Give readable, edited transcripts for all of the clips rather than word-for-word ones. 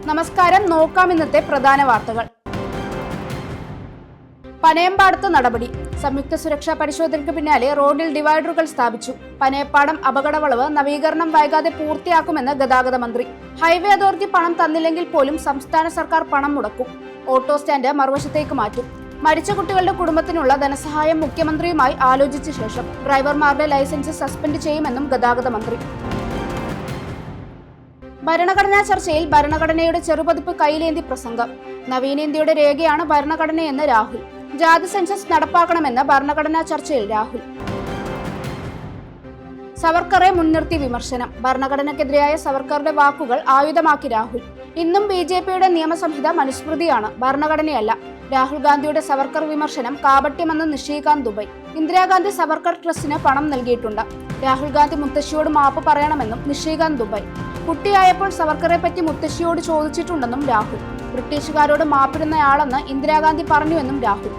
നമസ്കാരം. നോക്കാം ഇന്നത്തെ പ്രധാന വാർത്തകൾ. പനയമ്പാടത്ത് നടപടി. സംയുക്ത സുരക്ഷാ പരിശോധനയ്ക്ക് പിന്നാലെ റോഡിൽ ഡിവൈഡറുകൾ സ്ഥാപിച്ചു. പനയപ്പാടം അപകടവളവ് നവീകരണം വൈകാതെ പൂർത്തിയാക്കുമെന്ന് ഗതാഗത മന്ത്രി. ഹൈവേ അതോറിറ്റി പണം തന്നില്ലെങ്കിൽ പോലും സംസ്ഥാന സർക്കാർ പണം മുടക്കും. ഓട്ടോ സ്റ്റാൻഡ് മറുവശത്തേക്ക് മാറ്റും. മരിച്ച കുട്ടികളുടെ കുടുംബത്തിനുള്ള ധനസഹായം മുഖ്യമന്ത്രിയുമായി ആലോചിച്ച ശേഷം ഡ്രൈവർമാരുടെ ലൈസൻസ് സസ്പെൻഡ് ചെയ്യുമെന്നും ഗതാഗത മന്ത്രി. ഭരണഘടനാ ചർച്ചയിൽ ഭരണഘടനയുടെ ചെറുപതിപ്പ് കൈയിലേന്തി പ്രസംഗം. നവീന ഇന്ത്യയുടെ രേഖയാണ് ഭരണഘടനയെന്ന് രാഹുൽ. ജാതി സെൻസസ് നടപ്പാക്കണമെന്ന് ഭരണഘടനാ ചർച്ചയിൽ രാഹുൽ. സവർക്കറെ മുൻനിർത്തി വിമർശനം. ഭരണഘടനയ്ക്കെതിരായ സവർക്കറുടെ വാക്കുകൾ ആയുധമാക്കി രാഹുൽ. ഇന്നും ബിജെപിയുടെ നിയമസംഹിത മനുസ്മൃതിയാണ്, ഭരണഘടനയല്ല. രാഹുൽ ഗാന്ധിയുടെ സവർക്കർ വിമർശനം കാപട്യമെന്ന് നിഷേകാന്ത് ദുബൈ. ഇന്ദിരാഗാന്ധി സവർക്കർ ട്രസ്റ്റിന് പണം നൽകിയിട്ടുണ്ട്. രാഹുൽ ഗാന്ധി മുത്തശ്ശിയോട് മാപ്പ് പറയണമെന്നും നിഷേകാന്ത് ദുബൈ. കുട്ടിയായപ്പോൾ സവർക്കറെ പറ്റി മുത്തശ്ശിയോട് ചോദിച്ചിട്ടുണ്ടെന്നും രാഹുൽ. ബ്രിട്ടീഷുകാരോട് മാപ്പിടുന്നയാളെന്ന് ഇന്ദിരാഗാന്ധി പറഞ്ഞുവെന്നും രാഹുൽ.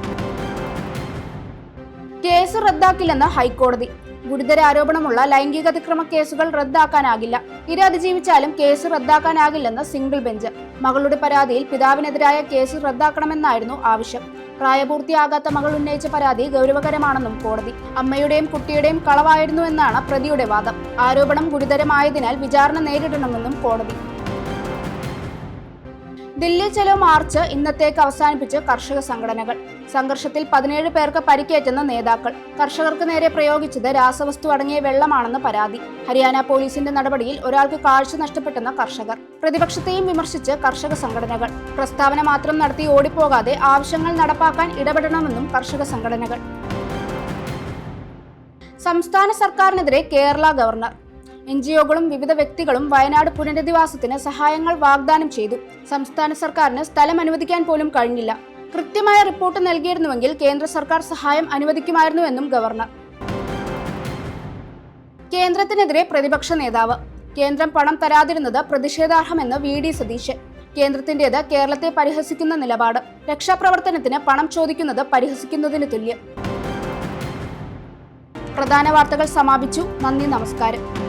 കേസ് റദ്ദാക്കില്ലെന്ന് ഹൈക്കോടതി. ഗുരുതര ആരോപണമുള്ള ലൈംഗിക അതിക്രമ കേസുകൾ റദ്ദാക്കാനാകില്ല. ഇര അതിജീവിച്ചാലും കേസ് റദ്ദാക്കാനാകില്ലെന്ന് സിംഗിൾ ബെഞ്ച്. മകളുടെ പരാതിയിൽ പിതാവിനെതിരായ കേസ് റദ്ദാക്കണമെന്നായിരുന്നു ആവശ്യം. പ്രായപൂർത്തിയാകാത്ത മകൾ ഉന്നയിച്ച പരാതി ഗൗരവകരമാണെന്നും കോടതി. അമ്മയുടെയും കുട്ടിയുടെയും കളവായിരുന്നുവെന്നാണ് പ്രതിയുടെ വാദം. ആരോപണം ഗുരുതരമായതിനാൽ വിചാരണ നേരിടണമെന്നും കോടതി. ദില്ലി ചലോ മാർച്ച് ഇന്നത്തേക്ക് അവസാനിപ്പിച്ച് കർഷക സംഘടനകൾ. സംഘർഷത്തിൽ 17 പേർക്ക് പരിക്കേറ്റെന്ന് നേതാക്കൾ. കർഷകർക്ക് നേരെ പ്രയോഗിച്ചത് രാസവസ്തു അടങ്ങിയ വെള്ളമാണെന്ന് പരാതി. ഹരിയാന പോലീസിന്റെ നടപടിയിൽ ഒരാൾക്ക് കാഴ്ച നഷ്ടപ്പെട്ടെന്ന് കർഷകർ. പ്രതിപക്ഷത്തെയും വിമർശിച്ച് കർഷക സംഘടനകൾ. പ്രസ്താവന മാത്രം നടത്തി ഓടിപ്പോകാതെ ആവശ്യങ്ങൾ നടപ്പാക്കാൻ ഇടപെടണമെന്നും കർഷക സംഘടനകൾ. സംസ്ഥാന സർക്കാരിനെതിരെ കേരള ഗവർണർ. എൻജിഒകളും വിവിധ വ്യക്തികളും വയനാട് പുനരധിവാസത്തിന് സഹായങ്ങൾ വാഗ്ദാനം ചെയ്തു. സംസ്ഥാന സർക്കാരിന് സ്ഥലം അനുവദിക്കാൻ പോലും കഴിഞ്ഞില്ല. കൃത്യമായ റിപ്പോർട്ട് നൽകിയിരുന്നുവെങ്കിൽ കേന്ദ്ര സർക്കാർ സഹായം അനുവദിക്കുമായിരുന്നുവെന്നും ഗവർണർ. കേന്ദ്രത്തിനെതിരെ പ്രതിപക്ഷ നേതാവ്. കേന്ദ്രം പണം തരാതിരുന്നത് പ്രതിഷേധാർഹമെന്ന് വി.ഡി. സതീശൻ. കേന്ദ്രത്തിന്റേത് കേരളത്തെ പരിഹസിക്കുന്ന നിലപാട്. രക്ഷാപ്രവർത്തനത്തിന് പണം ചോദിക്കുന്നത് പരിഹസിക്കുന്നതിന് തുല്യം. പ്രധാന വാർത്തകൾ സമാപിച്ചു. നന്ദി, നമസ്കാരം.